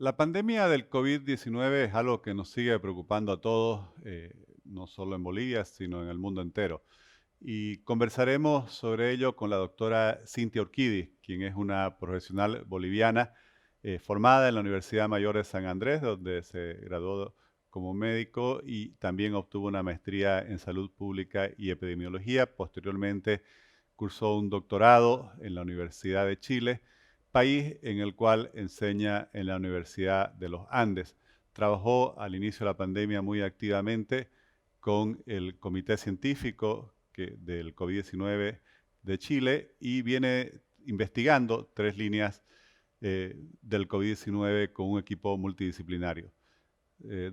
La pandemia del COVID-19 es algo que nos sigue preocupando a todos, no solo en Bolivia, sino en el mundo entero. Y conversaremos sobre ello con la doctora Cintia Urquidi, quien es una profesional boliviana formada en la Universidad Mayor de San Andrés, donde se graduó como médico y también obtuvo una maestría en salud pública y epidemiología. Posteriormente cursó un doctorado en la Universidad de Chile, país en el cual enseña en la Universidad de los Andes. Trabajó al inicio de la pandemia muy activamente con el Comité Científico del COVID-19 de Chile y viene investigando 3 líneas del COVID-19 con un equipo multidisciplinario.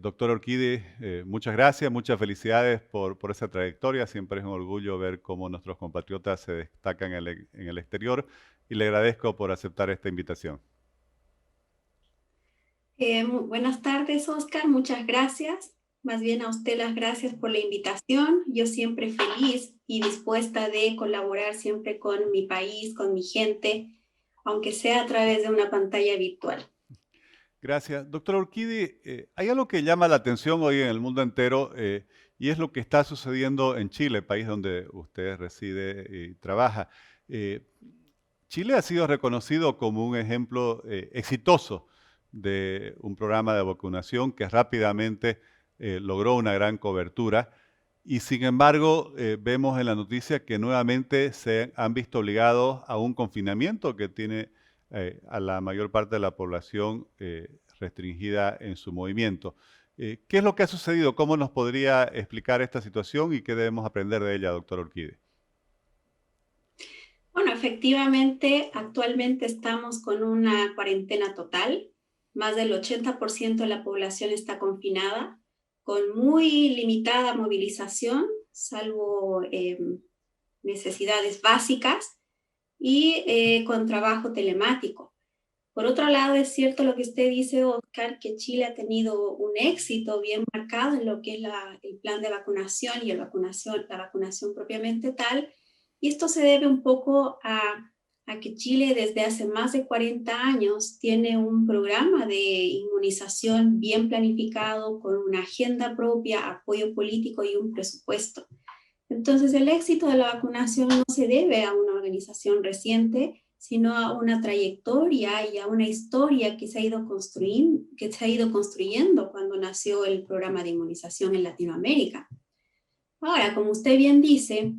Doctor Orquídez, muchas gracias, muchas felicidades por esa trayectoria. Siempre es un orgullo ver cómo nuestros compatriotas se destacan en el exterior y le agradezco por aceptar esta invitación. Buenas tardes, Oscar. Muchas gracias. Más bien a usted las gracias por la invitación. Yo siempre feliz y dispuesta de colaborar siempre con mi país, con mi gente, aunque sea a través de una pantalla virtual. Gracias. Doctor Urquidi, hay algo que llama la atención hoy en el mundo entero y es lo que está sucediendo en Chile, país donde usted reside y trabaja. Eh, Chile ha sido reconocido como un ejemplo exitoso de un programa de vacunación que rápidamente logró una gran cobertura y sin embargo vemos en la noticia que nuevamente se han visto obligados a un confinamiento que tiene a la mayor parte de la población restringida en su movimiento. ¿Qué es lo que ha sucedido? ¿Cómo nos podría explicar esta situación y qué debemos aprender de ella, doctor Orquídez? Bueno, efectivamente, actualmente estamos con una cuarentena total. Más del 80% de la población está confinada, con muy limitada movilización, salvo necesidades básicas, y con trabajo telemático. Por otro lado, es cierto lo que usted dice, Oscar, que Chile ha tenido un éxito bien marcado en lo que es el plan de vacunación y la vacunación propiamente tal, y esto se debe un poco a que Chile desde hace más de 40 años tiene un programa de inmunización bien planificado, con una agenda propia, apoyo político y un presupuesto. Entonces, el éxito de la vacunación no se debe a una organización reciente, sino a una trayectoria y a una historia que se ha ido construyendo cuando nació el programa de inmunización en Latinoamérica. Ahora, como usted bien dice,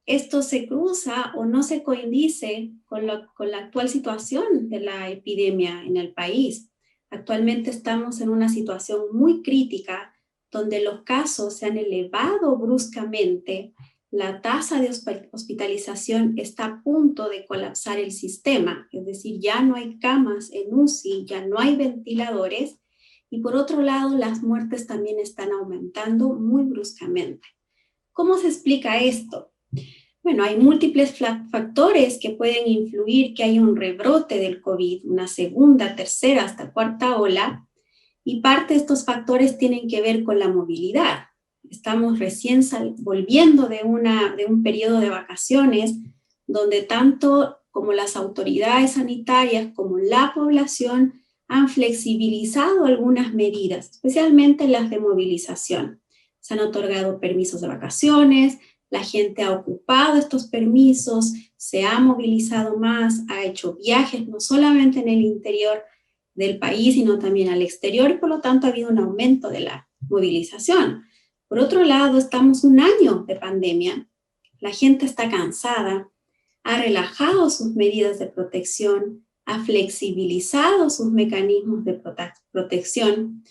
esto se cruza o no se coincide con la actual situación de la epidemia en el país. Actualmente estamos en una situación muy crítica donde los casos se han elevado bruscamente, la tasa de hospitalización está a punto de colapsar el sistema, es decir, ya no hay camas en UCI, ya no hay ventiladores, y por otro lado, las muertes también están aumentando muy bruscamente. ¿Cómo se explica esto? Bueno, hay múltiples factores que pueden influir que hay un rebrote del COVID, una segunda, tercera, hasta cuarta ola, y parte de estos factores tienen que ver con la movilidad. Estamos recién volviendo de un periodo de vacaciones donde tanto como las autoridades sanitarias como la población han flexibilizado algunas medidas, especialmente las de movilización. Se han otorgado permisos de vacaciones, la gente ha ocupado estos permisos, se ha movilizado más, ha hecho viajes no solamente en el interior del país, sino también al exterior, y por lo tanto ha habido un aumento de la movilización. Por otro lado, estamos un año de pandemia, la gente está cansada, ha relajado sus medidas de protección, ha flexibilizado sus mecanismos de protección,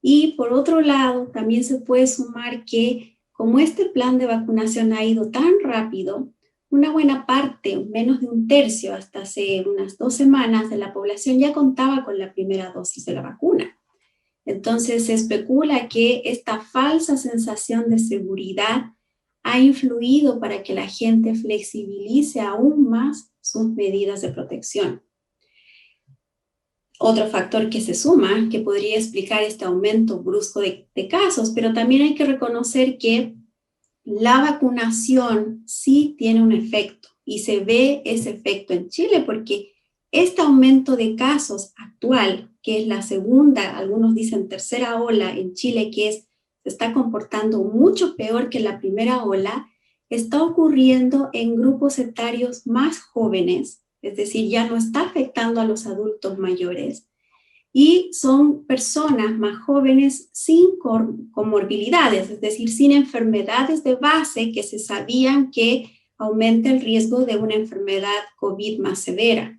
y por otro lado, también se puede sumar que como este plan de vacunación ha ido tan rápido, una buena parte, menos de un tercio, hasta hace unas 2 semanas, de la población ya contaba con la primera dosis de la vacuna. Entonces se especula que esta falsa sensación de seguridad ha influido para que la gente flexibilice aún más sus medidas de protección. Otro factor que se suma, que podría explicar este aumento brusco de casos, pero también hay que reconocer que la vacunación sí tiene un efecto y se ve ese efecto en Chile porque este aumento de casos actual que es la segunda, algunos dicen tercera ola en Chile, que se está comportando mucho peor que la primera ola, está ocurriendo en grupos etarios más jóvenes, es decir, ya no está afectando a los adultos mayores, y son personas más jóvenes sin comorbilidades, es decir, sin enfermedades de base que se sabían que aumenta el riesgo de una enfermedad COVID más severa.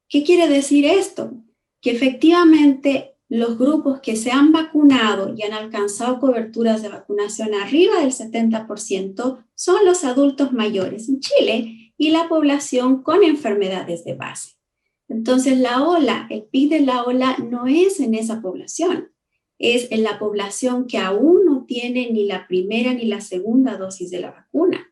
¿Qué quiere decir esto? Que efectivamente los grupos que se han vacunado y han alcanzado coberturas de vacunación arriba del 70% son los adultos mayores en Chile y la población con enfermedades de base. Entonces el pic de la ola no es en esa población, es en la población que aún no tiene ni la primera ni la segunda dosis de la vacuna.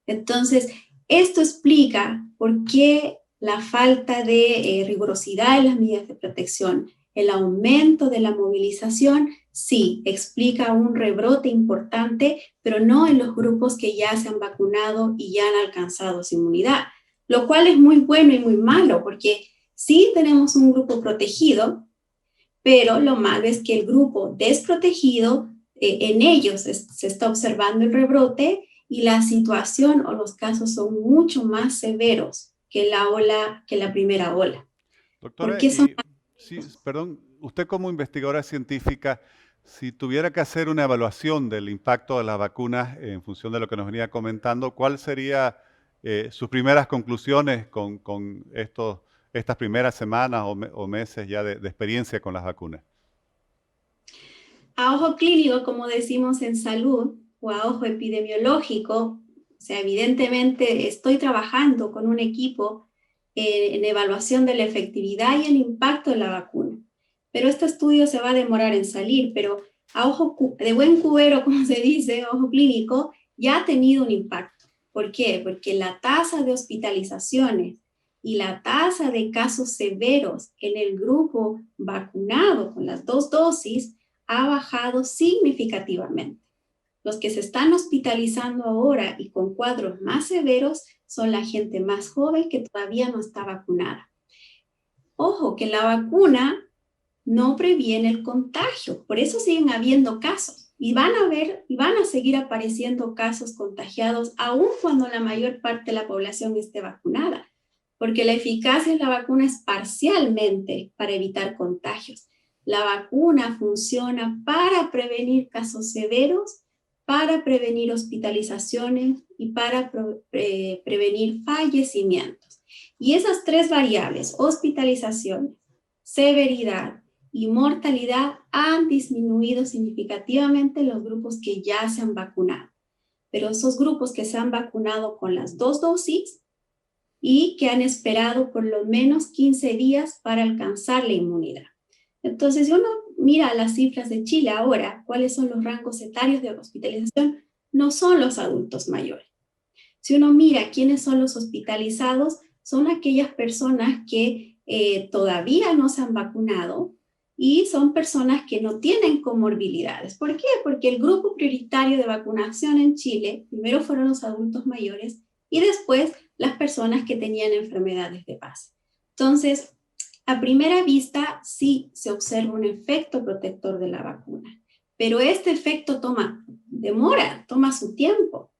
Entonces, esto explica por qué la falta de rigurosidad en las medidas de protección, el aumento de la movilización, sí, explica un rebrote importante, pero no en los grupos que ya se han vacunado y ya han alcanzado su inmunidad, lo cual es muy bueno y muy malo, porque sí tenemos un grupo protegido, pero lo malo es que el grupo desprotegido, en ellos se está observando el rebrote y la situación o los casos son mucho más severos que la primera ola. ¿Por Doctora, qué son? sí, perdón, usted como investigadora científica, si tuviera que hacer una evaluación del impacto de las vacunas en función de lo que nos venía comentando, ¿cuál sería sus primeras conclusiones con estas primeras semanas o meses ya de experiencia con las vacunas? A ojo clínico, como decimos en salud, o a ojo epidemiológico, o sea, evidentemente estoy trabajando con un equipo en evaluación de la efectividad y el impacto de la vacuna. Pero este estudio se va a demorar en salir, pero a ojo de buen cubero, como se dice, ojo clínico, ya ha tenido un impacto. ¿Por qué? Porque la tasa de hospitalizaciones y la tasa de casos severos en el grupo vacunado con las 2 dosis ha bajado significativamente. Los que se están hospitalizando ahora y con cuadros más severos son la gente más joven que todavía no está vacunada. Ojo, que la vacuna no previene el contagio, por eso siguen habiendo casos y van a seguir apareciendo casos contagiados aun cuando la mayor parte de la población esté vacunada, porque la eficacia de la vacuna es parcialmente para evitar contagios. La vacuna funciona para prevenir casos severos, para prevenir hospitalizaciones y para prevenir fallecimientos. Y esas 3 variables, hospitalización, severidad y mortalidad, han disminuido significativamente en los grupos que ya se han vacunado. Pero esos grupos que se han vacunado con las 2 dosis y que han esperado por lo menos 15 días para alcanzar la inmunidad. Entonces, si uno mira las cifras de Chile ahora, cuáles son los rangos etarios de hospitalización, no son los adultos mayores. Si uno mira quiénes son los hospitalizados, son aquellas personas que todavía no se han vacunado y son personas que no tienen comorbilidades. ¿Por qué? Porque el grupo prioritario de vacunación en Chile, primero fueron los adultos mayores y después las personas que tenían enfermedades de base. Entonces, a primera vista, sí se observa un efecto protector de la vacuna, pero este efecto toma su tiempo.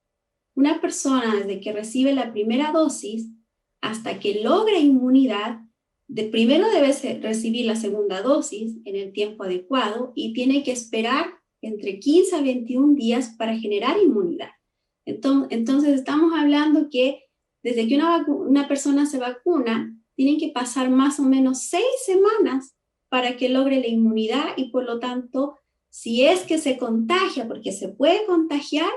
Una persona desde que recibe la primera dosis hasta que logra inmunidad, primero debe recibir la segunda dosis en el tiempo adecuado y tiene que esperar entre 15 a 21 días para generar inmunidad. Entonces estamos hablando que desde que una persona se vacuna, tienen que pasar más o menos 6 semanas para que logre la inmunidad y por lo tanto, si es que se contagia, porque se puede contagiar,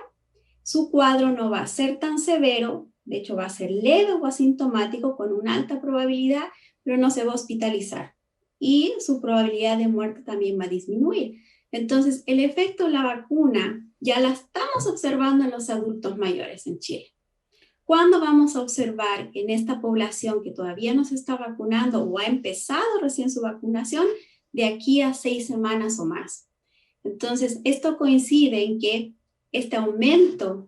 su cuadro no va a ser tan severo, de hecho va a ser leve o asintomático con una alta probabilidad, pero no se va a hospitalizar y su probabilidad de muerte también va a disminuir. Entonces, el efecto de la vacuna ya la estamos observando en los adultos mayores en Chile. ¿Cuándo vamos a observar en esta población que todavía no se está vacunando o ha empezado recién su vacunación? De aquí a 6 semanas o más. Entonces, esto coincide en que este aumento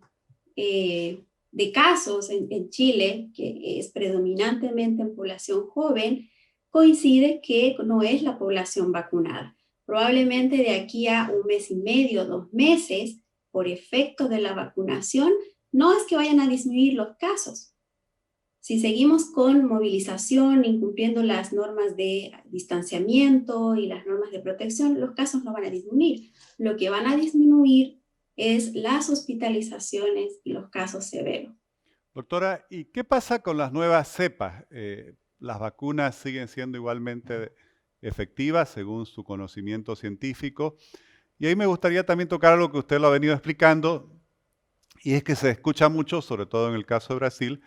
de casos en Chile, que es predominantemente en población joven, coincide que no es la población vacunada. Probablemente de aquí a 1 mes y medio, 2 meses, por efecto de la vacunación, no es que vayan a disminuir los casos. Si seguimos con movilización, incumpliendo las normas de distanciamiento y las normas de protección, los casos no van a disminuir. Lo que van a disminuir es las hospitalizaciones y los casos severos. Doctora, ¿y qué pasa con las nuevas cepas? ¿Las vacunas siguen siendo igualmente efectivas según su conocimiento científico? Y ahí me gustaría también tocar algo que usted lo ha venido explicando, y es que se escucha mucho, sobre todo en el caso de Brasil,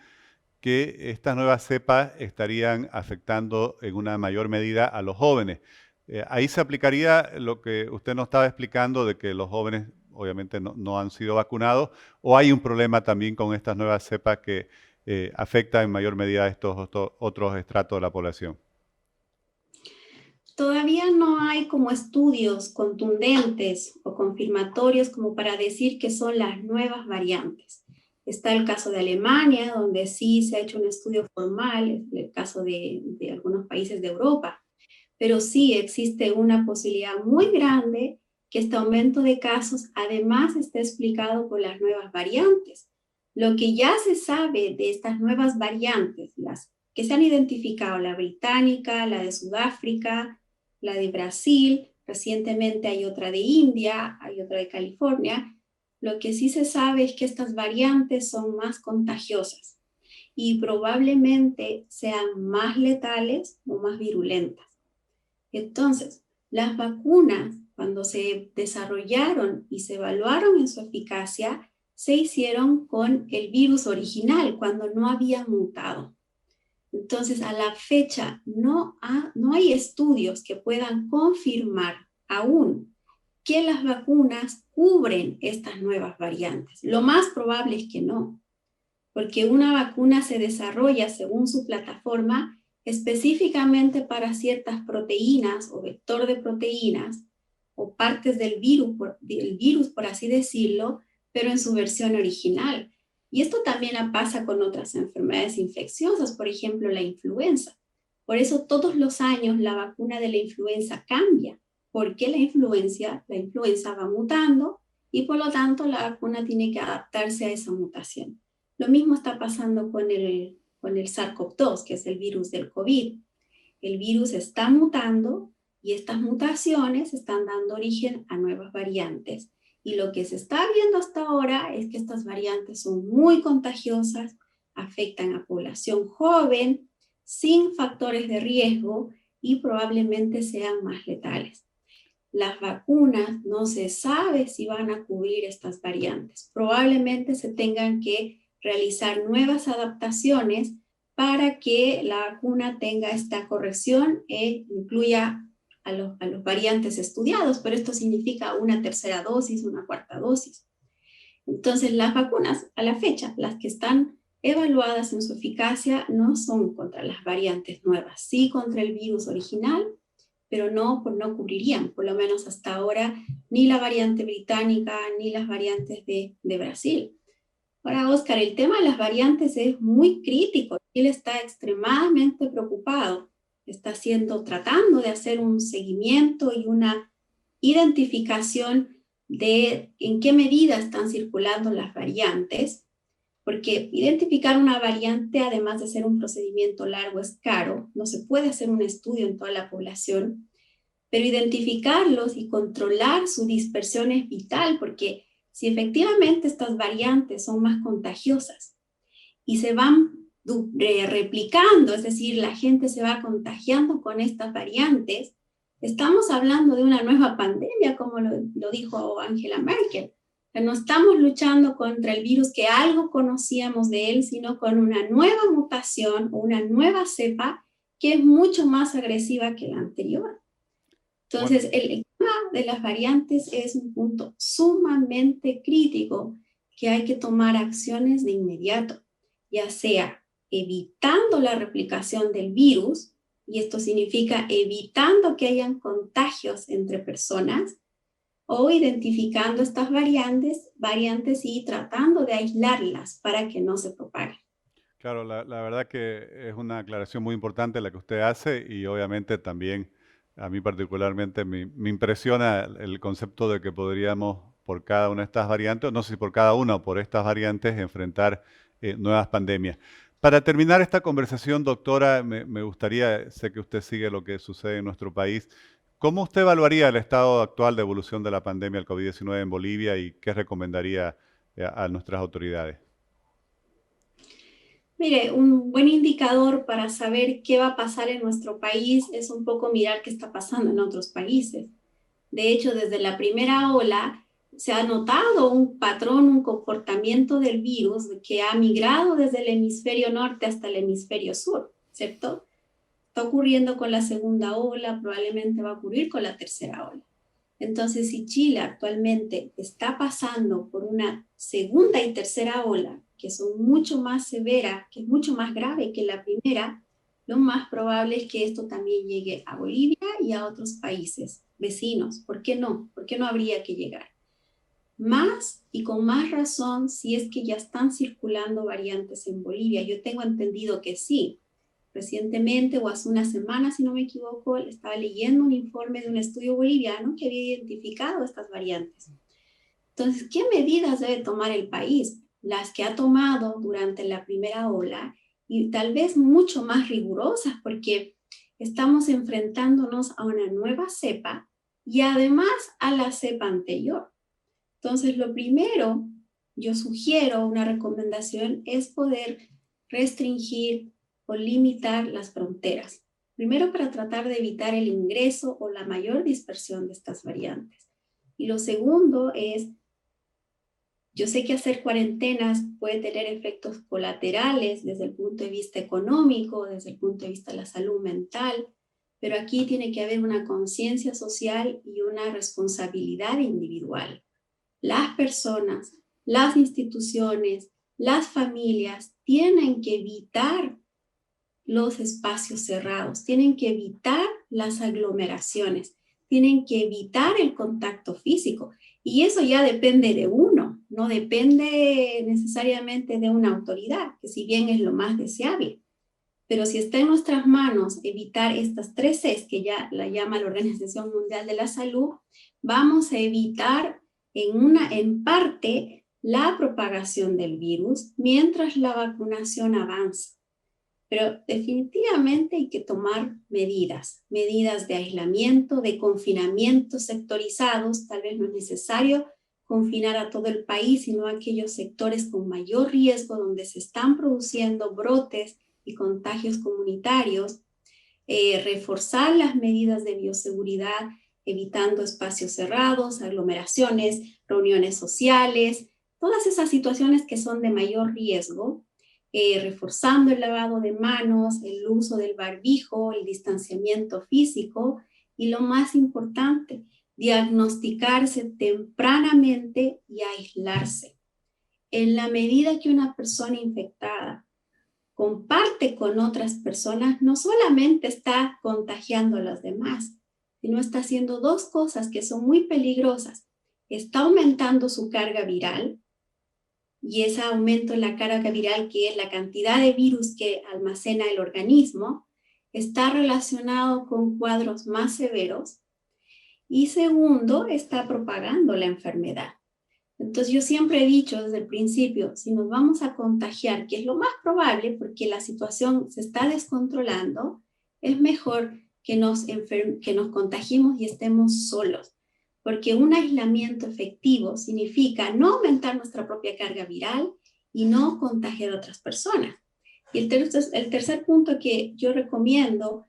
que estas nuevas cepas estarían afectando en una mayor medida a los jóvenes. Ahí se aplicaría lo que usted nos estaba explicando de que los jóvenes obviamente no han sido vacunados, o hay un problema también con estas nuevas cepas que afecta en mayor medida a estos otros estratos de la población. Todavía no hay como estudios contundentes o confirmatorios como para decir que son las nuevas variantes. Está el caso de Alemania, donde sí se ha hecho un estudio formal, el caso de algunos países de Europa, pero sí existe una posibilidad muy grande que este aumento de casos además esté explicado por las nuevas variantes. Lo que ya se sabe de estas nuevas variantes, las que se han identificado, la británica, la de Sudáfrica, la de Brasil, recientemente hay otra de India, hay otra de California. Lo que sí se sabe es que estas variantes son más contagiosas y probablemente sean más letales o más virulentas. Entonces, las vacunas, cuando se desarrollaron y se evaluaron en su eficacia, se hicieron con el virus original, cuando no había mutado. Entonces, a la fecha, no hay estudios que puedan confirmar aún que las vacunas cubren estas nuevas variantes. Lo más probable es que no, porque una vacuna se desarrolla según su plataforma específicamente para ciertas proteínas o vector de proteínas o partes del virus, por así decirlo, pero en su versión original. Y esto también pasa con otras enfermedades infecciosas, por ejemplo, la influenza. Por eso todos los años la vacuna de la influenza cambia, porque la influenza va mutando y por lo tanto la vacuna tiene que adaptarse a esa mutación. Lo mismo está pasando con el SARS-CoV-2, que es el virus del COVID. El virus está mutando y estas mutaciones están dando origen a nuevas variantes. Y lo que se está viendo hasta ahora es que estas variantes son muy contagiosas, afectan a población joven, sin factores de riesgo y probablemente sean más letales. Las vacunas no se sabe si van a cubrir estas variantes. Probablemente se tengan que realizar nuevas adaptaciones para que la vacuna tenga esta corrección e incluya a los variantes estudiados, pero esto significa una tercera dosis, una cuarta dosis. Entonces, las vacunas, a la fecha, las que están evaluadas en su eficacia, no son contra las variantes nuevas, sí contra el virus original, pero no cubrirían, por lo menos hasta ahora, ni la variante británica, ni las variantes de Brasil. Ahora, Oscar, el tema de las variantes es muy crítico. Él está extremadamente preocupado. Está tratando de hacer un seguimiento y una identificación de en qué medida están circulando las variantes, porque identificar una variante, además de ser un procedimiento largo, es caro. No se puede hacer un estudio en toda la población, pero identificarlos y controlar su dispersión es vital, porque si efectivamente estas variantes son más contagiosas y se van replicando, es decir, la gente se va contagiando con estas variantes, estamos hablando de una nueva pandemia, como lo dijo Angela Merkel. No estamos luchando contra el virus que algo conocíamos de él, sino con una nueva mutación o una nueva cepa que es mucho más agresiva que la anterior. Entonces, el tema de las variantes es un punto sumamente crítico que hay que tomar acciones de inmediato, ya sea evitando la replicación del virus, y esto significa evitando que hayan contagios entre personas, o identificando estas variantes y tratando de aislarlas para que no se propaguen. Claro, la verdad que es una aclaración muy importante la que usted hace y obviamente también a mí particularmente me impresiona el concepto de que podríamos por cada una de estas variantes, no sé si por cada una o por estas variantes, enfrentar nuevas pandemias. Para terminar esta conversación, doctora, me gustaría, sé que usted sigue lo que sucede en nuestro país, ¿cómo usted evaluaría el estado actual de evolución de la pandemia del COVID-19 en Bolivia y qué recomendaría a nuestras autoridades? Mire, un buen indicador para saber qué va a pasar en nuestro país es un poco mirar qué está pasando en otros países. De hecho, desde la primera ola se ha notado un patrón, un comportamiento del virus que ha migrado desde el hemisferio norte hasta el hemisferio sur, ¿cierto? Está ocurriendo con la segunda ola, probablemente va a ocurrir con la tercera ola. Entonces, si Chile actualmente está pasando por una segunda y tercera ola, que son mucho más severas, que es mucho más grave que la primera, lo más probable es que esto también llegue a Bolivia y a otros países vecinos. ¿Por qué no? ¿Por qué no habría que llegar? Más y con más razón si es que ya están circulando variantes en Bolivia. Yo tengo entendido que sí. Recientemente, o hace una semana, si no me equivoco, estaba leyendo un informe de un estudio boliviano que había identificado estas variantes. Entonces, ¿qué medidas debe tomar el país? Las que ha tomado durante la primera ola y tal vez mucho más rigurosas porque estamos enfrentándonos a una nueva cepa y además a la cepa anterior. Entonces, lo primero, yo sugiero una recomendación es poder restringir o limitar las fronteras. Primero, para tratar de evitar el ingreso o la mayor dispersión de estas variantes. Y lo segundo es, yo sé que hacer cuarentenas puede tener efectos colaterales desde el punto de vista económico, desde el punto de vista de la salud mental, pero aquí tiene que haber una conciencia social y una responsabilidad individual. Las personas, las instituciones, las familias tienen que evitar los espacios cerrados, tienen que evitar las aglomeraciones, tienen que evitar el contacto físico. Y eso ya depende de uno, no depende necesariamente de una autoridad, que si bien es lo más deseable. Pero si está en nuestras manos evitar estas 3 Cs que ya la llama la Organización Mundial de la Salud, vamos a evitar en parte la propagación del virus mientras la vacunación avanza. Pero definitivamente hay que tomar medidas de aislamiento, de confinamiento sectorizados. Tal vez no es necesario confinar a todo el país, sino a aquellos sectores con mayor riesgo donde se están produciendo brotes y contagios comunitarios, reforzar las medidas de bioseguridad, evitando espacios cerrados, aglomeraciones, reuniones sociales, todas esas situaciones que son de mayor riesgo, reforzando el lavado de manos, el uso del barbijo, el distanciamiento físico y lo más importante, diagnosticarse tempranamente y aislarse. En la medida que una persona infectada comparte con otras personas, no solamente está contagiando a los demás, sino está haciendo 2 cosas que son muy peligrosas. Está aumentando su carga viral, y ese aumento en la carga viral, que es la cantidad de virus que almacena el organismo, está relacionado con cuadros más severos. Y segundo, está propagando la enfermedad. Entonces yo siempre he dicho desde el principio, si nos vamos a contagiar, que es lo más probable porque la situación se está descontrolando, es mejor que nos contagiemos y estemos solos, porque un aislamiento efectivo significa no aumentar nuestra propia carga viral y no contagiar a otras personas. Y el tercer punto que yo recomiendo,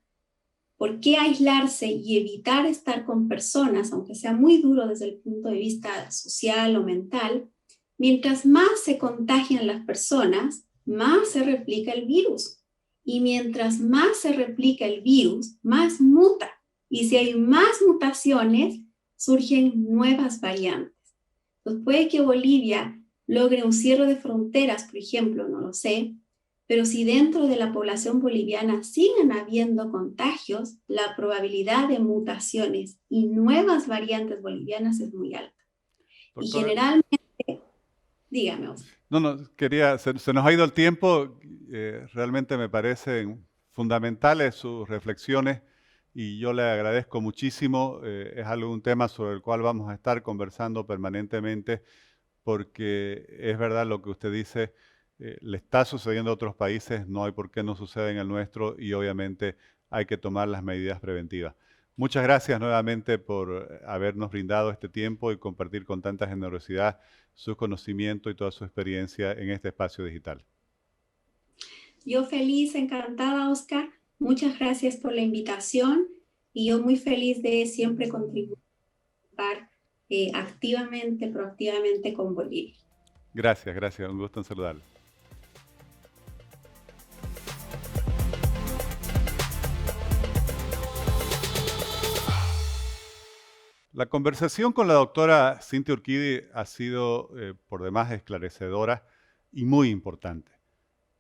¿por qué aislarse y evitar estar con personas, aunque sea muy duro desde el punto de vista social o mental? Mientras más se contagian las personas, más se replica el virus. Y mientras más se replica el virus, más muta. Y si hay más mutaciones, surgen nuevas variantes. Entonces puede que Bolivia logre un cierre de fronteras, por ejemplo, no lo sé, pero si dentro de la población boliviana siguen habiendo contagios, la probabilidad de mutaciones y nuevas variantes bolivianas es muy alta. Y Doctora, generalmente, Dígame, Oscar. No, no, quería, se nos ha ido el tiempo, realmente me parecen fundamentales sus reflexiones y yo le agradezco muchísimo, es algo, un tema sobre el cual vamos a estar conversando permanentemente porque es verdad lo que usted dice, le está sucediendo a otros países, no hay por qué no suceda en el nuestro y obviamente hay que tomar las medidas preventivas. Muchas gracias nuevamente por habernos brindado este tiempo y compartir con tanta generosidad su conocimiento y toda su experiencia en este espacio digital. Yo feliz, encantada, Oscar. Muchas gracias por la invitación y yo muy feliz de siempre contribuir activamente, proactivamente con Bolivia. Gracias, gracias. Un gusto en saludarle. La conversación con la doctora Cintia Urquidi ha sido por demás esclarecedora y muy importante.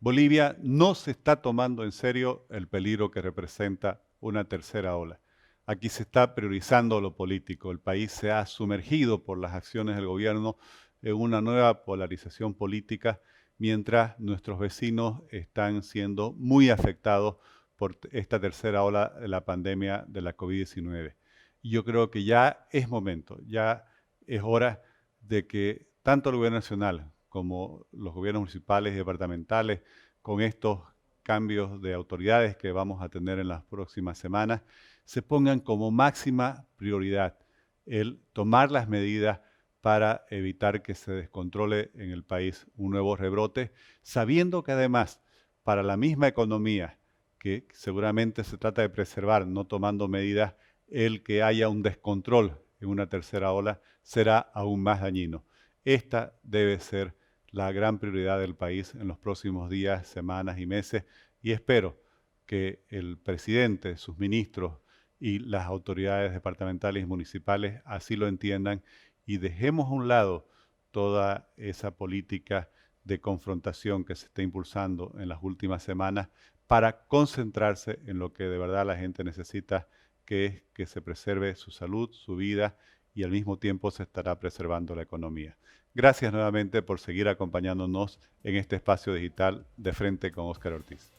Bolivia no se está tomando en serio el peligro que representa una tercera ola. Aquí se está priorizando lo político. El país se ha sumergido por las acciones del gobierno en una nueva polarización política, mientras nuestros vecinos están siendo muy afectados por esta tercera ola de la pandemia de la COVID-19. Y yo creo que ya es momento, ya es hora de que tanto el gobierno nacional como los gobiernos municipales y departamentales, con estos cambios de autoridades que vamos a tener en las próximas semanas, se pongan como máxima prioridad el tomar las medidas para evitar que se descontrole en el país un nuevo rebrote, sabiendo que además para la misma economía, que seguramente se trata de preservar, no tomando medidas, el que haya un descontrol en una tercera ola será aún más dañino. Esta debe ser la gran prioridad del país en los próximos días, semanas y meses, y espero que el presidente, sus ministros y las autoridades departamentales y municipales así lo entiendan y dejemos a un lado toda esa política de confrontación que se está impulsando en las últimas semanas para concentrarse en lo que de verdad la gente necesita, que es que se preserve su salud, su vida y al mismo tiempo se estará preservando la economía. Gracias nuevamente por seguir acompañándonos en este espacio digital de Frente con Óscar Ortiz.